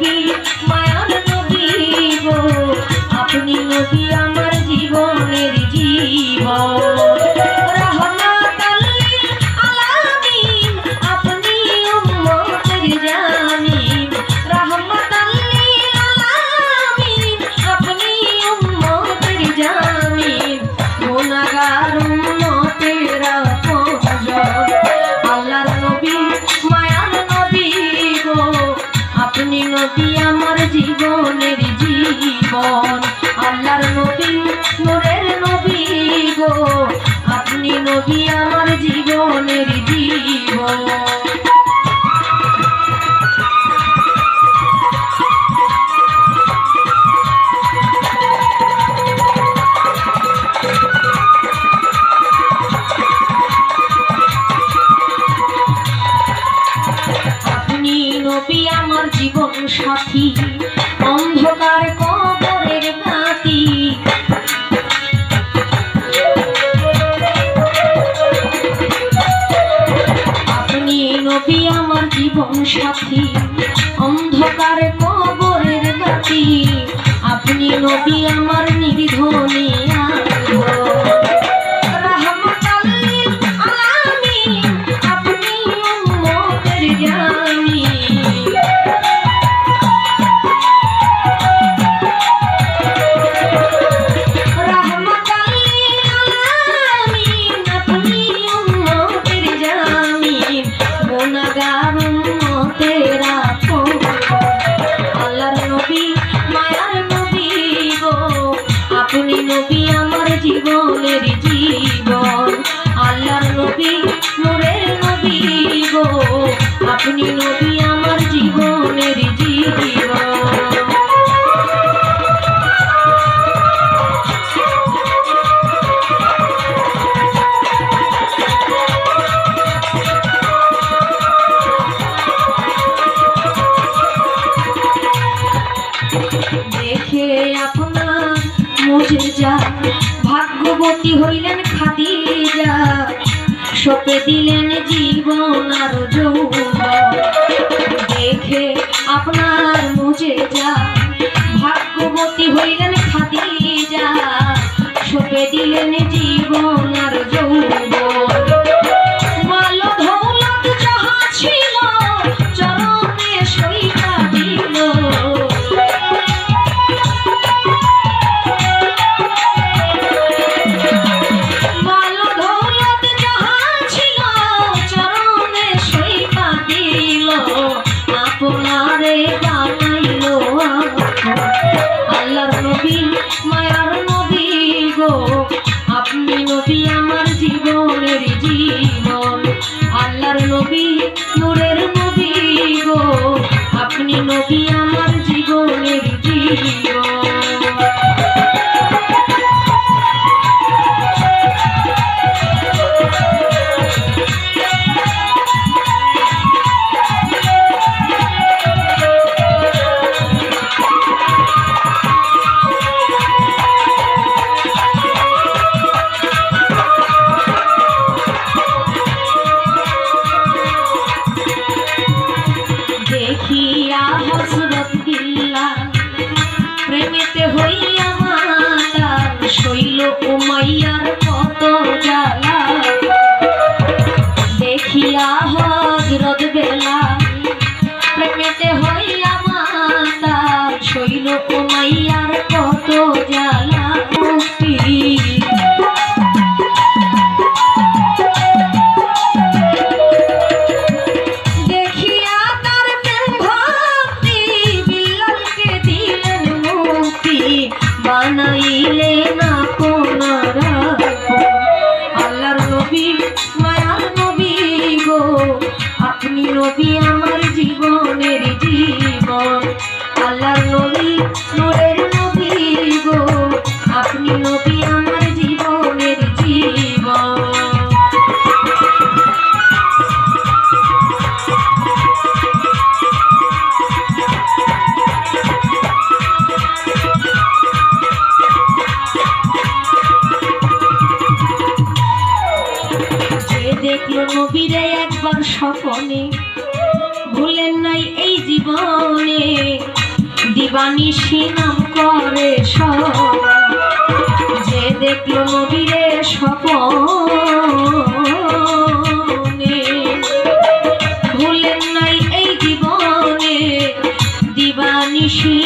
নবী মায়ার নবী গো আপনি নবী আমার জীবনের জীবন নবী আমার জীবনের জীবন আল্লাহর নবী নূরের নবী গো আপনি নবী আমার জীবনের জীবন নবী আমার জীবন সাথী অন্ধকার কবরের বাতি আপনি নবী আমার জীবন সাথী অন্ধকার কবরের বাতি আপনি নবী আমার নির্ধনী আপনি নবী আমার জীবনের জীবন আল্লাহর নবী নূরের নবী গো আপনি নবী আমার জীবনের জীবন দেখে আপনার মুজিজা ভাগ্যবতী হইলেন খাদিজা সপে দিলেন জীবন আর যৌবন দেখে আপনার মুজিজা ভাগ্যবতী হইলেন খাদিজা সপে দিলেন জীবন আর যৌবন মাল দৌলত যাহা ছিল চরণে সইটা দিল আল্লাহর নবী মায়ার নবী গো আপনি নবী আমার জীবনের জীবন আল্লাহর নবী নূরের নবী গো আপনি নবী আমার জীবনের জীবন দেখিয়া হযরত বিল্লাল প্রেমেতে হইয়া মাতাল শৈল উমাইয়ার কত জ্বালা দেখিয়া হযরত বেলাল প্রেমেতে হইয়া মাতাল শৈল উমাইয়ার কত জ্বালা মুক্তি বানাইলে না কোনারা আল্লাহর নবী মায়ার নবী গো আপনি নবী আমার জীবনের জীবন আল্লাহর নবী নূরের নবী গো আপনি নবী আমার জীবনের জীবন দেখলো নবীরে একবার স্বপনে ভুলেন নাই এই জীবনে দিবানিশি নাম করে যে দেখলো নবীরে স্বপনে ভুলেন নাই এই জীবনে দিবানিশি